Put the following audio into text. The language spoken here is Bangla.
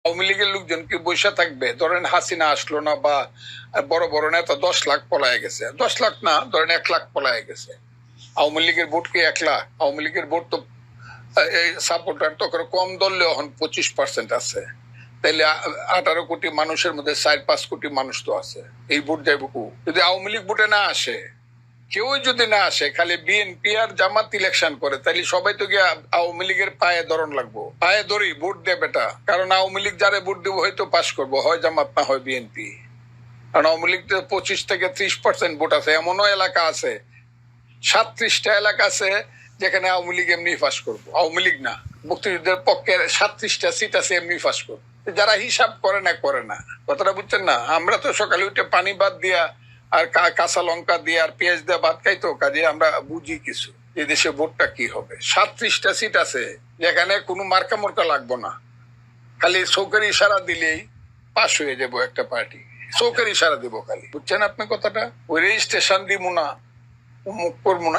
আওয়ামী লীগের লোকজন কি বসে থাকবে? ধরেন হাসিনা আসলো না বা বড় বড় নেতা 10 লাখ পলায় গেছে, 10 লাখ না ধরেন 1 লাখ পলায় গেছে, আওয়ামী লীগের ভোট কি 1 লাখ? আওয়ামী লীগের ভোট তো সাপোর্টার তো কম ধরলেও এখন 25% আছে, তাইলে 18 কোটি মানুষের মধ্যে 4-5 কোটি মানুষ তো আছে, এই ভোট যাইব যদি আওয়ামী লীগ ভোটে না আসে, কেউ যদি না আসে, খালি বিএনপি আর জামাত ইলেকশন করে, তাহলে সবাই তো গিয়ে আওয়ামী লীগের পায়ে ধরন লাগবো, পায়ে ধরি ভোট দে বেটা। কারণ আওয়ামী লীগ যারে ভোট দেবো হয়তো পাশ করবো, হয় জামাত না হয় বিএনপি। কারণ আওয়ামী লীগ 25 থেকে 30% ভোট আছে। এমনও এলাকা আছে, 37টা এলাকা আছে যেখানে আওয়ামী লীগ এমনি পাশ করবো, আওয়ামী লীগ না, মুক্তিযুদ্ধের পক্ষে 37টা সিট আছে এমনি পাশ করবো। যারা হিসাব করে না কথাটা বুঝছেন না? আমরা তো সকালে উঠে পানি বাদ দিয়া আর কাঁচা লঙ্কা দিয়ে আর পেঁয়াজ দিয়ে ভাত খাইতো, কাজে আমরা বুঝি কিছু এই দেশে ভোটটা কি হবে। 37টা সিট আছে যেখানে কোনো মার্কা মোর্কা লাগবো না, খালি চৌকের ইশারা দিলেই পাশ হয়ে যাবো একটা পার্টি, চৌকের ইশারা দিব খালি। বুঝছেন আপনি কথাটা? ওই রেজিস্ট্রেশন দিব না, মুখ করবো না।